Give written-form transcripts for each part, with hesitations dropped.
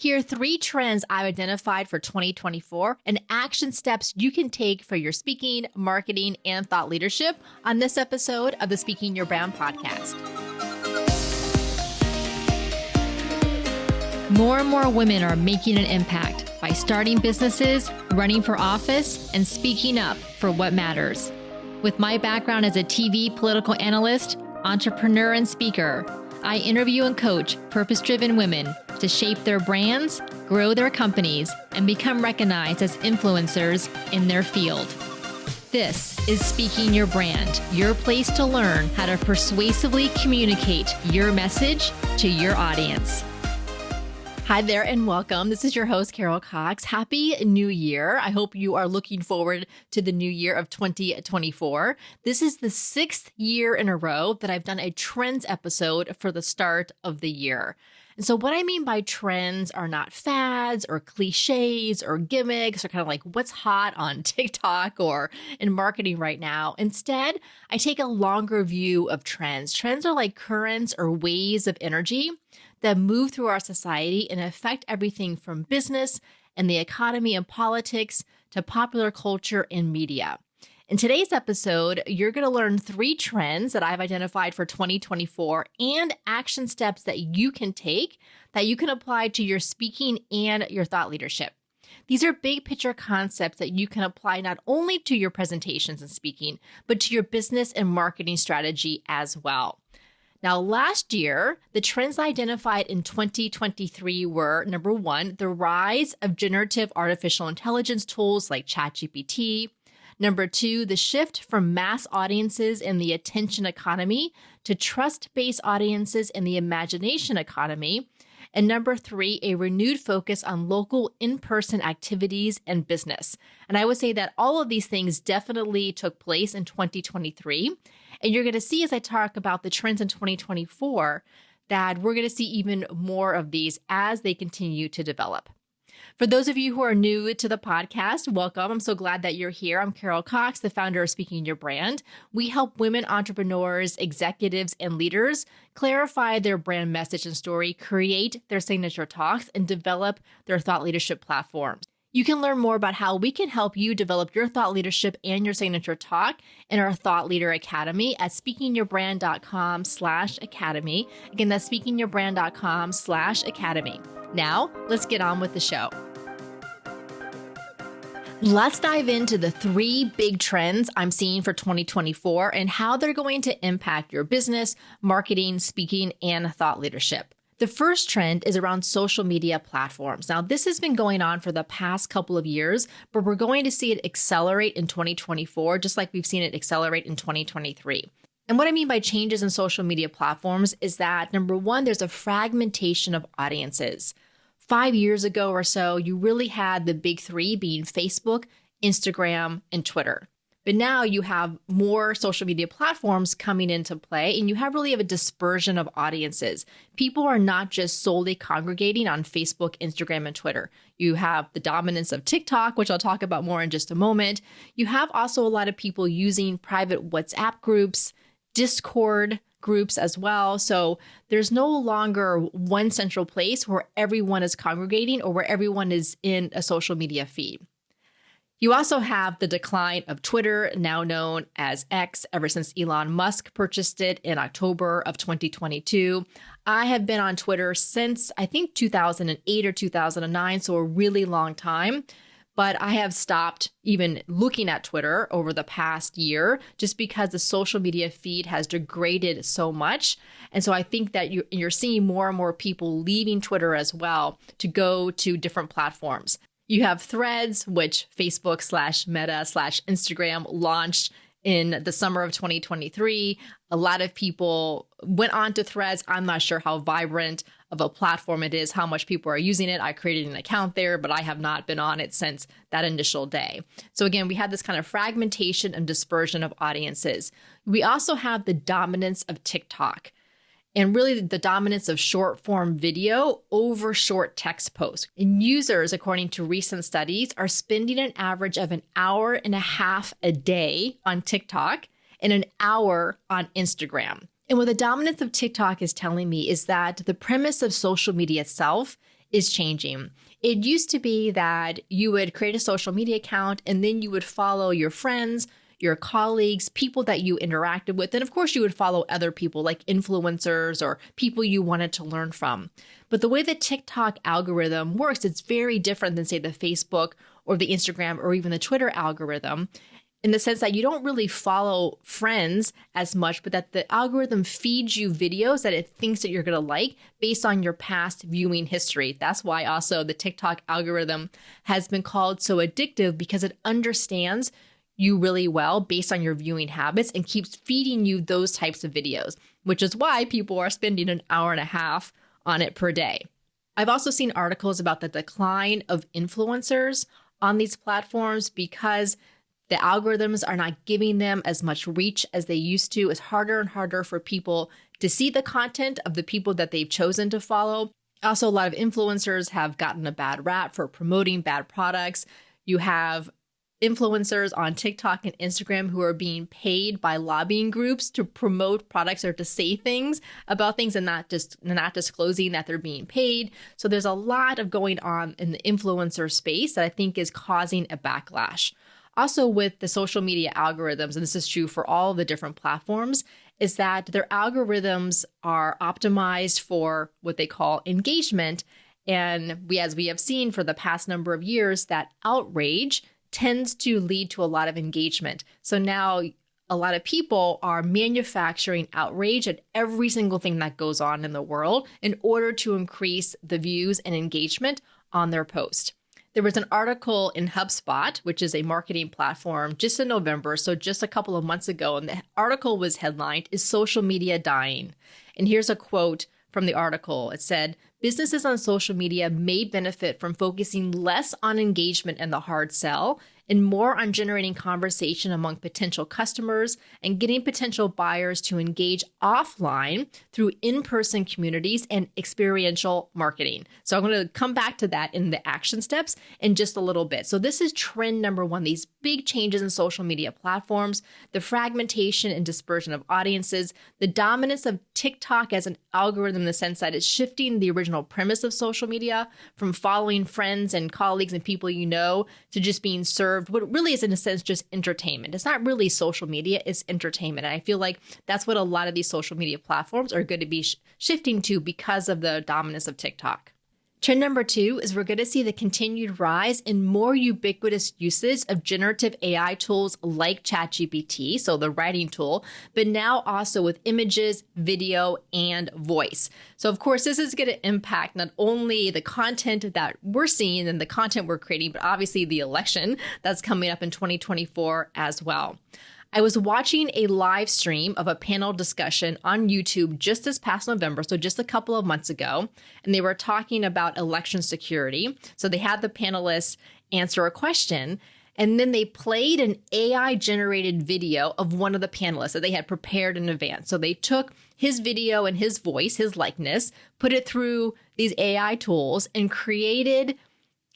Here are 3 trends I've identified for 2024 and action steps you can take for your speaking, marketing, and thought leadership on this episode of the Speaking Your Brand podcast. More and more women are making an impact by starting businesses, running for office, and speaking up for what matters. With my background as a TV political analyst, entrepreneur, and speaker, I interview and coach purpose-driven women to shape their brands, grow their companies, and become recognized as influencers in their field. This is Speaking Your Brand, your place to learn how to persuasively communicate your message to your audience. Hi there and welcome. This is your host, Carol Cox. Happy New Year. I hope you are looking forward to the new year of 2024. This is the 6th year in a row that I've done a trends episode for the start of the year. And so what I mean by trends are not fads or cliches or gimmicks or kind of like what's hot on TikTok or in marketing right now. Instead, I take a longer view of trends. Trends are like currents or waves of energy that move through our society and affect everything from business and the economy and politics to popular culture and media. In today's episode, you're going to learn 3 trends that I've identified for 2024 and action steps that you can take that you can apply to your speaking and your thought leadership. These are big picture concepts that you can apply not only to your presentations and speaking, but to your business and marketing strategy as well. Now, last year, the trends identified in 2023 were, number 1, the rise of generative artificial intelligence tools like ChatGPT. Number 2, the shift from mass audiences in the attention economy to trust-based audiences in the imagination economy. And number 3, a renewed focus on local in-person activities and business. And I would say that all of these things definitely took place in 2023. And you're going to see as I talk about the trends in 2024 that we're going to see even more of these as they continue to develop. For those of you who are new to the podcast, welcome. I'm so glad that you're here. I'm Carol Cox, the founder of Speaking Your Brand. We help women entrepreneurs, executives, and leaders clarify their brand message and story, create their signature talks, and develop their thought leadership platforms. You can learn more about how we can help you develop your thought leadership and your signature talk in our Thought Leader Academy at speakingyourbrand.com/academy. Again, that's speakingyourbrand.com/academy. Now, let's get on with the show. Let's dive into the 3 big trends I'm seeing for 2024 and how they're going to impact your business, marketing, speaking, and thought leadership. The first trend is around social media platforms. Now, this has been going on for the past couple of years, but we're going to see it accelerate in 2024, just like we've seen it accelerate in 2023. And what I mean by changes in social media platforms is that, number 1, there's a fragmentation of audiences. 5 years ago or so, you really had the big 3 being Facebook, Instagram, and Twitter. But now you have more social media platforms coming into play, and you have really a dispersion of audiences. People are not just solely congregating on Facebook, Instagram, and Twitter. You have the dominance of TikTok, which I'll talk about more in just a moment. You have also a lot of people using private WhatsApp groups, Discord groups as well. So there's no longer one central place where everyone is congregating or where everyone is in a social media feed. You also have the decline of Twitter, now known as X, ever since Elon Musk purchased it in October of 2022. I have been on Twitter since, I think, 2008 or 2009, so a really long time. But I have stopped even looking at Twitter over the past year just because the social media feed has degraded so much. And so I think that you're seeing more and more people leaving Twitter as well to go to different platforms. You have Threads, which Facebook/Meta/Instagram launched in the summer of 2023. A lot of people went on to Threads. I'm not sure how vibrant of a platform it is, how much people are using it. I created an account there, but I have not been on it since that initial day. So again, we had this kind of fragmentation and dispersion of audiences. We also have the dominance of TikTok. And really the dominance of short form video over short text posts. And users, according to recent studies, are spending an average of an hour and a half a day on TikTok and an hour on Instagram. And what the dominance of TikTok is telling me is that the premise of social media itself is changing. It used to be that you would create a social media account and then you would follow your friends, your colleagues, people that you interacted with. And of course, you would follow other people like influencers or people you wanted to learn from. But the way the TikTok algorithm works, it's very different than, say, the Facebook or the Instagram or even the Twitter algorithm, in the sense that you don't really follow friends as much, but that the algorithm feeds you videos that it thinks that you're going to like based on your past viewing history. That's why also the TikTok algorithm has been called so addictive, because it understands you really well based on your viewing habits and keeps feeding you those types of videos, which is why people are spending an hour and a half on it per day. I've also seen articles about the decline of influencers on these platforms because the algorithms are not giving them as much reach as they used to. It's harder and harder for people to see the content of the people that they've chosen to follow. Also, a lot of influencers have gotten a bad rap for promoting bad products. You have influencers on TikTok and Instagram who are being paid by lobbying groups to promote products or to say things about things and not disclosing that they're being paid. So there's a lot of going on in the influencer space that I think is causing a backlash. Also, with the social media algorithms, and this is true for all the different platforms, is that their algorithms are optimized for what they call engagement. And as we have seen for the past number of years, that outrage tends to lead to a lot of engagement. So now a lot of people are manufacturing outrage at every single thing that goes on in the world in order to increase the views and engagement on their post. There was an article in HubSpot, which is a marketing platform, just in November, so just a couple of months ago, and the article was headlined, "Is Social Media Dying?" And here's a quote from the article. It said, "Businesses on social media may benefit from focusing less on engagement and the hard sell and more on generating conversation among potential customers and getting potential buyers to engage offline through in-person communities and experiential marketing." So I'm going to come back to that in the action steps in just a little bit. So this is trend number one, these big changes in social media platforms, the fragmentation and dispersion of audiences, the dominance of TikTok as an algorithm in the sense that it's shifting the original premise of social media from following friends and colleagues and people you know to just being served what really is, in a sense, just entertainment. It's not really social media, it's entertainment. And I feel like that's what a lot of these social media platforms are going to be shifting to because of the dominance of TikTok. Trend number two is we're going to see the continued rise in more ubiquitous usage of generative AI tools like ChatGPT, so the writing tool, but now also with images, video, and voice. So of course, this is going to impact not only the content that we're seeing and the content we're creating, but obviously the election that's coming up in 2024 as well. I was watching a live stream of a panel discussion on YouTube just this past November, so just a couple of months ago, and they were talking about election security. So they had the panelists answer a question, and then they played an AI-generated video of one of the panelists that they had prepared in advance. So they took his video and his voice, his likeness, put it through these AI tools, and created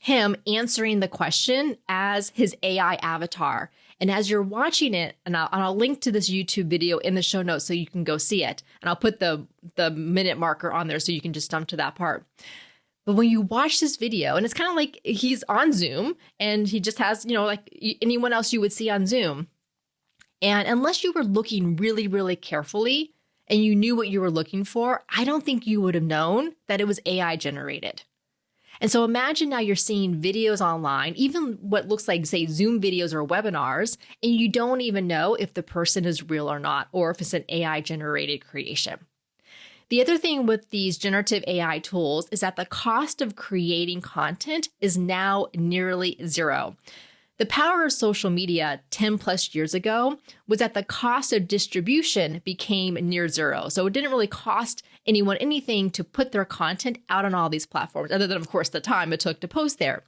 him answering the question as his AI avatar. And as you're watching it, and I'll link to this YouTube video in the show notes so you can go see it. And I'll put the minute marker on there so you can just jump to that part. But when you watch this video, and it's kind of like he's on Zoom and he just has, like anyone else you would see on Zoom. And unless you were looking really, really carefully and you knew what you were looking for, I don't think you would have known that it was AI generated. And so imagine now you're seeing videos online, even what looks like, say, Zoom videos or webinars, and you don't even know if the person is real or not, or if it's an AI-generated creation. The other thing with these generative AI tools is that the cost of creating content is now nearly zero. The power of social media 10 plus years ago was that the cost of distribution became near zero. So it didn't really cost anyone anything to put their content out on all these platforms, other than, of course, the time it took to post there.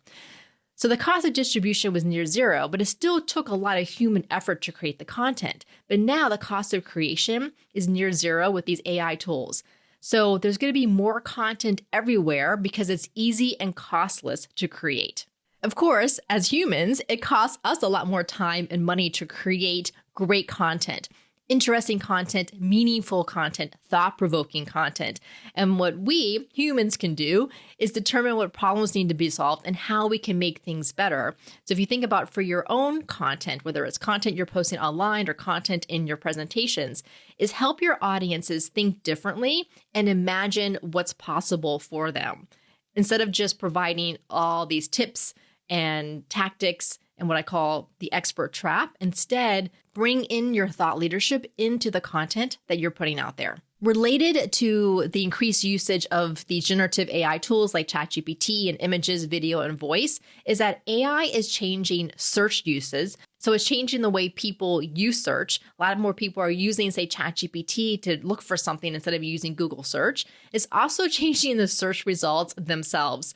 So the cost of distribution was near zero, but it still took a lot of human effort to create the content. But now the cost of creation is near zero with these AI tools. So there's going to be more content everywhere because it's easy and costless to create. Of course, as humans, it costs us a lot more time and money to create great content. interesting content, meaningful content, thought-provoking content. And what we humans can do is determine what problems need to be solved and how we can make things better. So if you think about for your own content, whether it's content you're posting online or content in your presentations, is help your audiences think differently and imagine what's possible for them. Instead of just providing all these tips and tactics and what I call the expert trap, instead, bring in your thought leadership into the content that you're putting out there. Related to the increased usage of these generative AI tools like ChatGPT and images, video, and voice is that AI is changing search uses. So it's changing the way people use search. A lot more people are using, say, ChatGPT to look for something instead of using Google search. It's also changing the search results themselves.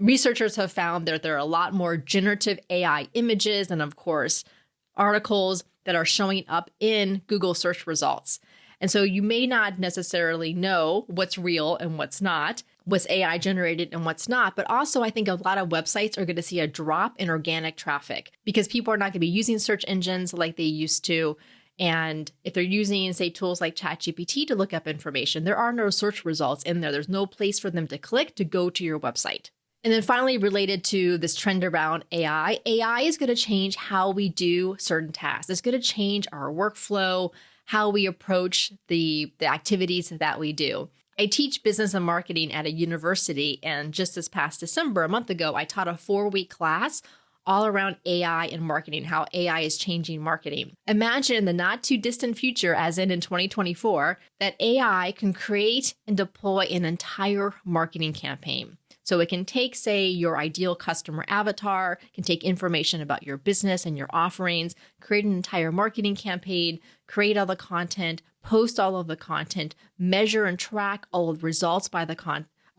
Researchers have found that there are a lot more generative AI images and, of course, articles that are showing up in Google search results. And so you may not necessarily know what's real and what's not, what's AI generated and what's not. But also, I think a lot of websites are going to see a drop in organic traffic because people are not going to be using search engines like they used to. And if they're using, say, tools like ChatGPT to look up information, there are no search results in there. There's no place for them to click to go to your website. And then finally, related to this trend around AI is going to change how we do certain tasks. It's going to change our workflow, how we approach the activities that we do. I teach business and marketing at a university, and just this past December, a month ago, I taught a 4-week class all around AI and marketing, how AI is changing marketing. Imagine in the not too distant future, as in 2024, that AI can create and deploy an entire marketing campaign. So it can take, say, your ideal customer avatar, can take information about your business and your offerings, create an entire marketing campaign, create all the content, post all of the content, measure and track all of the results of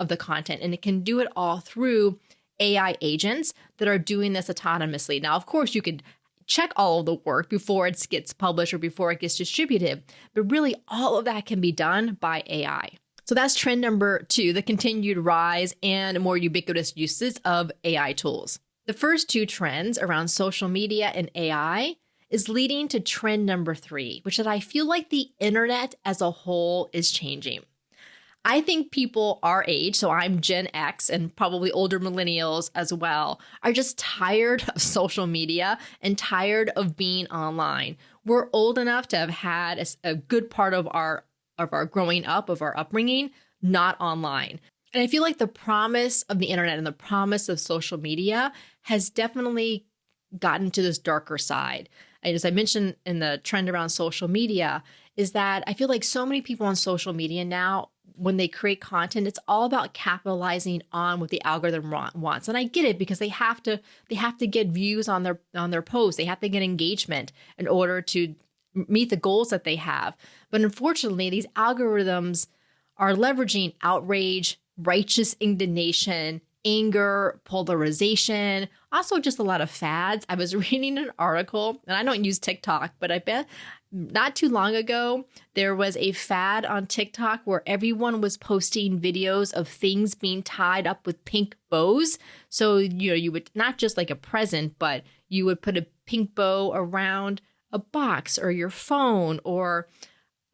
the content. And it can do it all through AI agents that are doing this autonomously. Now, of course, you could check all of the work before it gets published or before it gets distributed, but really all of that can be done by AI. So that's trend number 2, the continued rise and more ubiquitous uses of AI tools. The first 2 trends around social media and AI is leading to trend number 3, which is that I feel like the internet as a whole is changing. I think people our age, so I'm Gen X and probably older millennials as well, are just tired of social media and tired of being online. We're old enough to have had a good part of our growing up, of our upbringing, not online. And I feel like the promise of the internet and the promise of social media has definitely gotten to this darker side. And as I mentioned in the trend around social media, is that I feel like so many people on social media now, when they create content, it's all about capitalizing on what the algorithm wants. And I get it because they have to get views on their posts. They have to get engagement in order to meet the goals that they have. But unfortunately, these algorithms are leveraging outrage, righteous indignation, anger, polarization, also just a lot of fads. I was reading an article, and I don't use TikTok, but I bet not too long ago, there was a fad on TikTok where everyone was posting videos of things being tied up with pink bows. So, you would not just like a present, but you would put a pink bow around a box or your phone or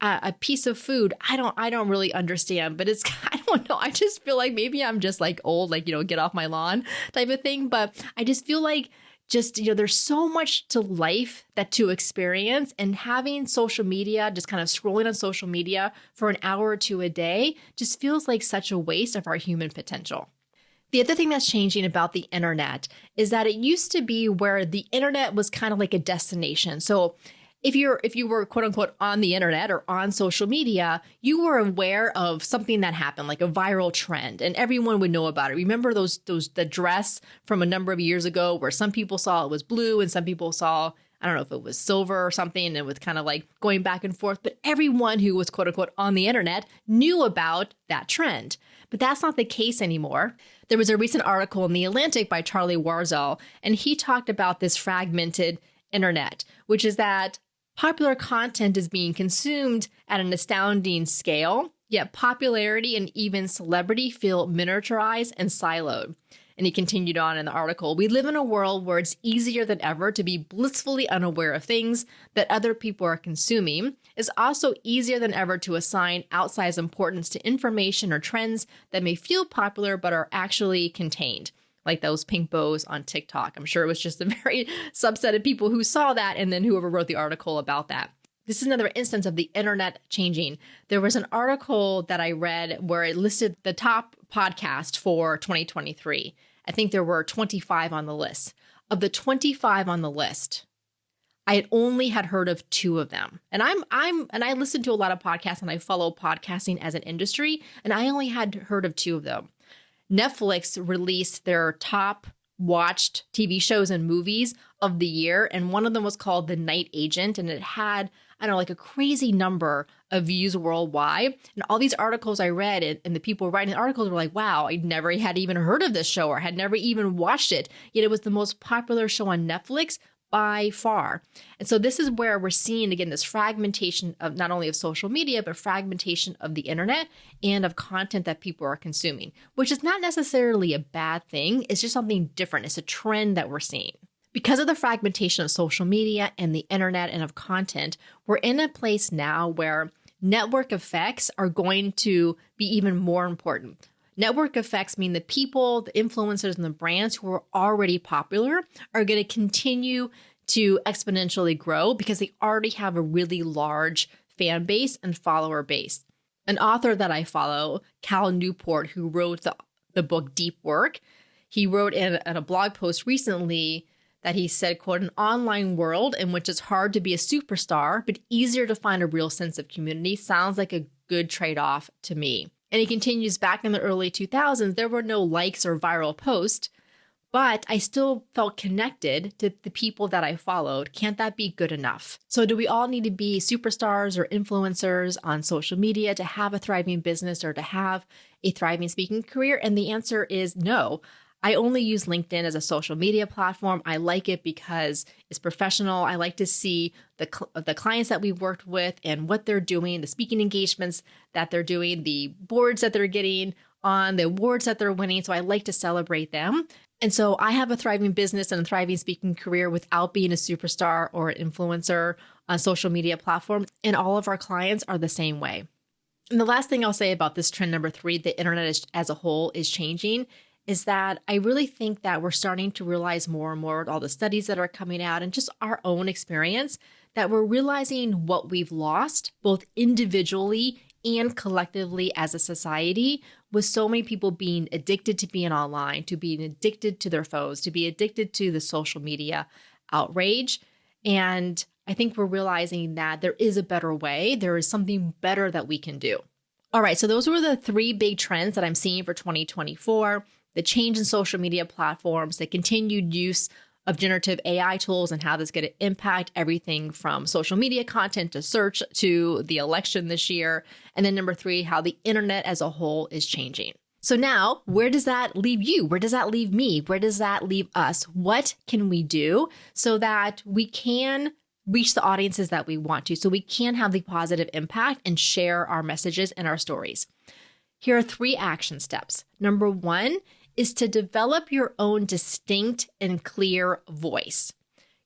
a piece of food. I don't really understand, but I don't know. I just feel like maybe I'm just like old, like, get off my lawn type of thing. But I just feel like there's so much to life to experience, and having social media, just kind of scrolling on social media for an hour or 2 a day just feels like such a waste of our human potential. The other thing that's changing about the internet is that it used to be where the internet was kind of like a destination. So if you were quote unquote on the internet or on social media, you were aware of something that happened, like a viral trend, and everyone would know about it. Remember the dress from a number of years ago where some people saw it was blue and some people saw, I don't know if it was silver or something, and it was kind of like going back and forth, but everyone who was quote unquote on the internet knew about that trend. But that's not the case anymore. There was a recent article in The Atlantic by Charlie Warzel, and he talked about this fragmented internet, which is that popular content is being consumed at an astounding scale, yet popularity and even celebrity feel miniaturized and siloed. And he continued on in the article, "We live in a world where it's easier than ever to be blissfully unaware of things that other people are consuming. It's also easier than ever to assign outsized importance to information or trends that may feel popular but are actually contained." Like those pink bows on TikTok. I'm sure it was just a very subset of people who saw that and then whoever wrote the article about that. This is another instance of the internet changing. There was an article that I read where it listed the top podcast for 2023. I think there were 25 on the list. Of the 25 on the list, I had only heard of 2 of them. And I listen to a lot of podcasts and I follow podcasting as an industry, and I only had heard of 2 of them. Netflix released their top watched TV shows and movies of the year, and one of them was called The Night Agent, and it had, I don't know, like a crazy number of views worldwide. And all these articles I read, and the people writing the articles were like, wow, I never had even heard of this show or had never even watched it, yet it was the most popular show on Netflix by far. And so this is where we're seeing, again, this fragmentation of not only of social media, but fragmentation of the internet and of content that people are consuming, which is not necessarily a bad thing. It's just something different. It's a trend that we're seeing. Because of the fragmentation of social media and the internet and of content, we're in a place now where network effects are going to be even more important. Network effects mean the people, the influencers, and the brands who are already popular are going to continue to exponentially grow because they already have a really large fan base and follower base. An author that I follow, Cal Newport, who wrote the book Deep Work, he wrote in a blog post recently that he said, quote, "An online world in which it's hard to be a superstar, but easier to find a real sense of community sounds like a good trade-off to me." And he continues, "Back in the early 2000s, there were no likes or viral posts, but I still felt connected to the people that I followed. Can't that be good enough?" So do we all need to be superstars or influencers on social media to have a thriving business or to have a thriving speaking career? And the answer is no. I only use LinkedIn as a social media platform. I like it because it's professional. I like to see the clients that we've worked with and what they're doing, the speaking engagements that they're doing, the boards that they're getting on, the awards that they're winning. So I like to celebrate them. And so I have a thriving business and a thriving speaking career without being a superstar or an influencer on social media platforms. And all of our clients are the same way. And the last thing I'll say about this trend number 3, the internet as a whole is changing, is that I really think that we're starting to realize more and more with all the studies that are coming out and just our own experience that we're realizing what we've lost, both individually and collectively as a society, with so many people being addicted to being online, to being addicted to their phones, to be addicted to the social media outrage. And I think we're realizing that there is a better way. There is something better that we can do. All right, so those were the 3 big trends that I'm seeing for 2024. The change in social media platforms, the continued use of generative AI tools and how that's going to impact everything from social media content to search to the election this year. And then number 3, how the internet as a whole is changing. So now, where does that leave you? Where does that leave me? Where does that leave us? What can we do so that we can reach the audiences that we want to, so we can have the positive impact and share our messages and our stories? Here are 3 action steps. Number 1 is to develop your own distinct and clear voice.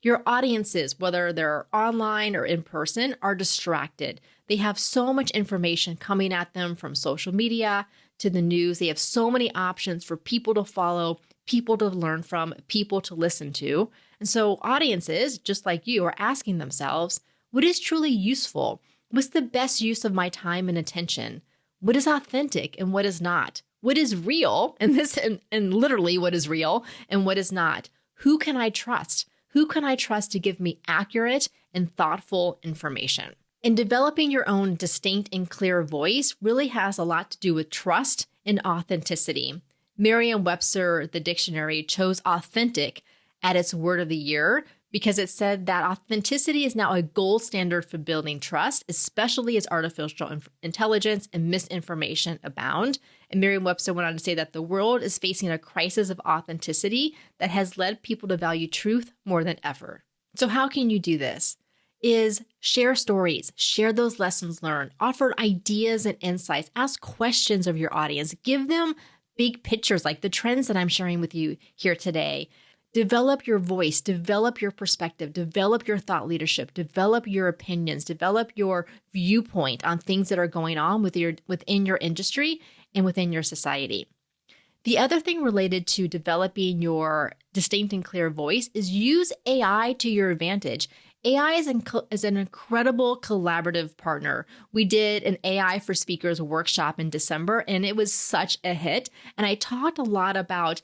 Your audiences, whether they're online or in person, are distracted. They have so much information coming at them from social media to the news. They have so many options for people to follow, people to learn from, people to listen to. And so audiences, just like you, are asking themselves, what is truly useful? What's the best use of my time and attention? What is authentic and what is not? What is real, and literally what is real and what is not? Who can I trust? Who can I trust to give me accurate and thoughtful information? And developing your own distinct and clear voice really has a lot to do with trust and authenticity. Merriam-Webster, the dictionary, chose authentic at its word of the year because it said that authenticity is now a gold standard for building trust, especially as artificial intelligence and misinformation abound. And Merriam-Webster went on to say that the world is facing a crisis of authenticity that has led people to value truth more than ever. So how can you do this? Is share stories, share those lessons learned, offer ideas and insights, ask questions of your audience, give them big pictures like the trends that I'm sharing with you here today. Develop your voice, develop your perspective, develop your thought leadership, develop your opinions, develop your viewpoint on things that are going on within your industry and within your society. The other thing related to developing your distinct and clear voice is use AI to your advantage. AI is an incredible collaborative partner. We did an AI for Speakers workshop in December, and it was such a hit. And I talked a lot about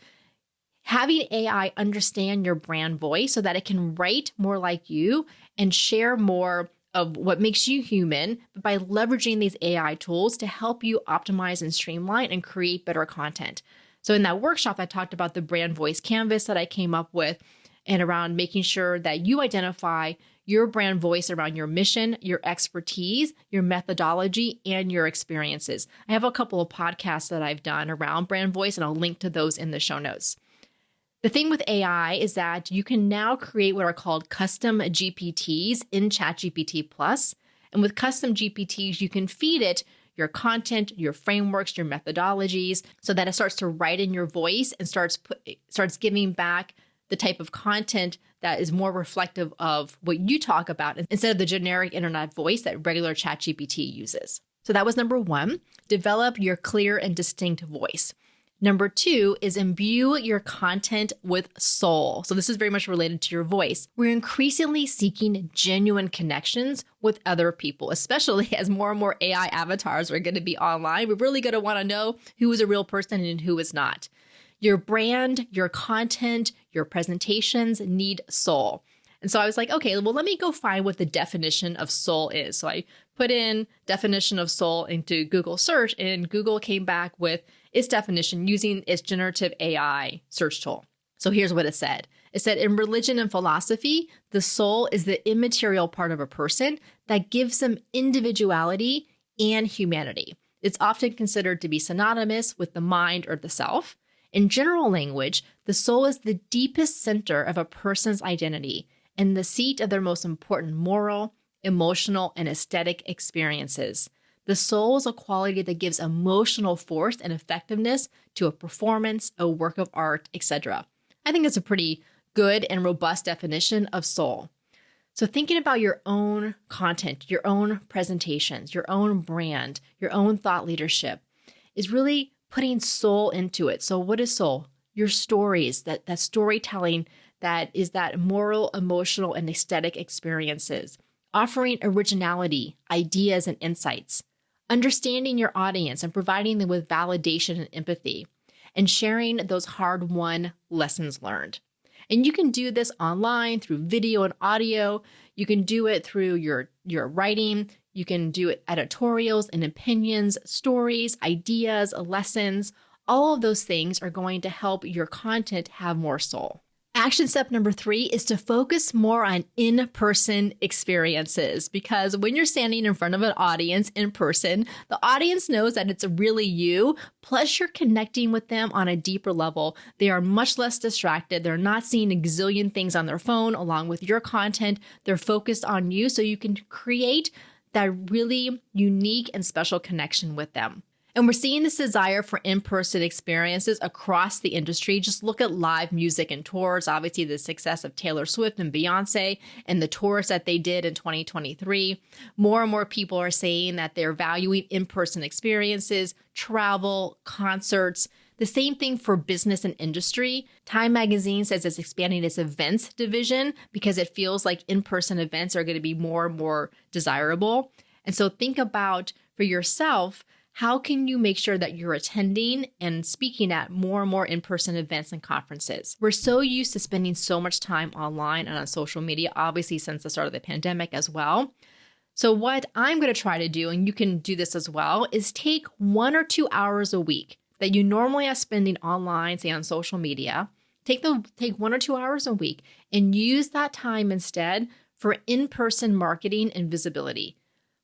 having AI understand your brand voice so that it can write more like you and share more of what makes you human by leveraging these AI tools to help you optimize and streamline and create better content. So in that workshop, I talked about the brand voice canvas that I came up with and around making sure that you identify your brand voice around your mission, your expertise, your methodology, and your experiences. I have a couple of podcasts that I've done around brand voice, and I'll link to those in the show notes. The thing with AI is that you can now create what are called custom GPTs in ChatGPT Plus. And with custom GPTs, you can feed it your content, your frameworks, your methodologies, so that it starts to write in your voice and starts giving back the type of content that is more reflective of what you talk about instead of the generic internet voice that regular ChatGPT uses. So that was number one, develop your clear and distinct voice. Number two is imbue your content with soul. So this is very much related to your voice. We're increasingly seeking genuine connections with other people, especially as more and more AI avatars are going to be online. We're really going to want to know who is a real person and who is not. Your brand, your content, your presentations need soul. And so I was like, okay, well, let me go find what the definition of soul is. So I put in definition of soul into Google search, and Google came back with its definition using its generative AI search tool. So here's what it said. It said, in religion and philosophy, the soul is the immaterial part of a person that gives them individuality and humanity. It's often considered to be synonymous with the mind or the self. In general language, the soul is the deepest center of a person's identity and the seat of their most important moral, emotional, and aesthetic experiences. The soul is a quality that gives emotional force and effectiveness to a performance, a work of art, etc. I think it's a pretty good and robust definition of soul. So thinking about your own content, your own presentations, your own brand, your own thought leadership is really putting soul into it. So what is soul? Your stories, that storytelling that is that moral, emotional, and aesthetic experiences, offering originality, ideas, and insights, understanding your audience and providing them with validation and empathy, and sharing those hard-won lessons learned. And you can do this online through video and audio. You can do it through your writing. You can do it editorials and opinions, stories, ideas, lessons. All of those things are going to help your content have more soul. Action step number 3 is to focus more on in-person experiences, because when you're standing in front of an audience in person, the audience knows that it's really you, plus you're connecting with them on a deeper level. They are much less distracted. They're not seeing a gazillion things on their phone along with your content. They're focused on you, so you can create that really unique and special connection with them. And we're seeing this desire for in-person experiences across the industry. Just look at live music and tours. Obviously, the success of Taylor Swift and Beyonce and the tours that they did in 2023. More and more people are saying that they're valuing in-person experiences, travel, concerts. The same thing for business and industry. Time Magazine says it's expanding its events division because it feels like in-person events are going to be more and more desirable. And so think about for yourself, how can you make sure that you're attending and speaking at more and more in-person events and conferences? We're so used to spending so much time online and on social media, obviously since the start of the pandemic as well. So what I'm going to try to do, and you can do this as well, is take 1 or 2 hours a week that you normally are spending online, say on social media. Take 1 or 2 hours a week and use that time instead for in-person marketing and visibility.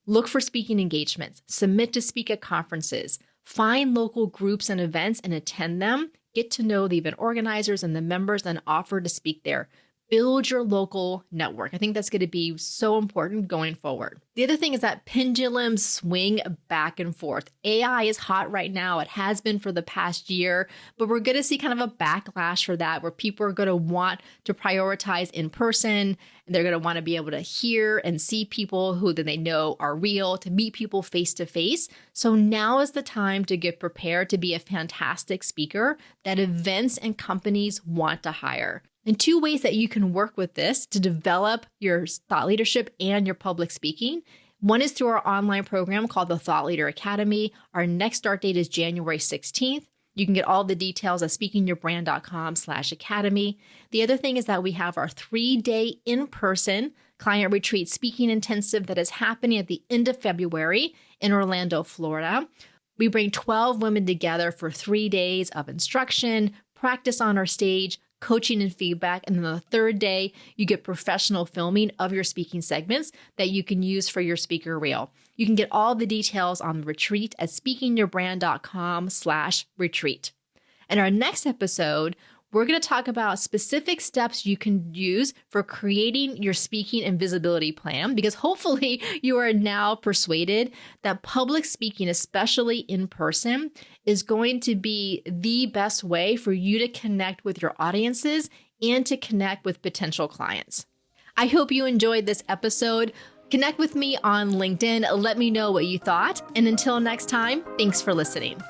Look for speaking engagements, submit to speak at conferences, find local groups and events and attend them, get to know the event organizers and the members and offer to speak there. build your local network. I think that's going to be so important going forward. The other thing is that pendulums swing back and forth. AI is hot right now. It has been for the past year, but we're going to see kind of a backlash for that, where people are going to want to prioritize in person, and they're going to want to be able to hear and see people who then they know are real, to meet people face to face. So now is the time to get prepared to be a fantastic speaker that events and companies want to hire. And two ways that you can work with this to develop your thought leadership and your public speaking. One is through our online program called the Thought Leader Academy. Our next start date is January 16th. You can get all the details at speakingyourbrand.com/academy. The other thing is that we have our 3-day in-person client retreat speaking intensive that is happening at the end of February in Orlando, Florida. We bring 12 women together for 3 days of instruction, practice on our stage, coaching and feedback. And then the third day, you get professional filming of your speaking segments that you can use for your speaker reel. You can get all the details on the retreat at speakingyourbrand.com/retreat. In our next episode, we're going to talk about specific steps you can use for creating your speaking and visibility plan, because hopefully you are now persuaded that public speaking, especially in person, is going to be the best way for you to connect with your audiences and to connect with potential clients. I hope you enjoyed this episode. Connect with me on LinkedIn. Let me know what you thought. And until next time, thanks for listening.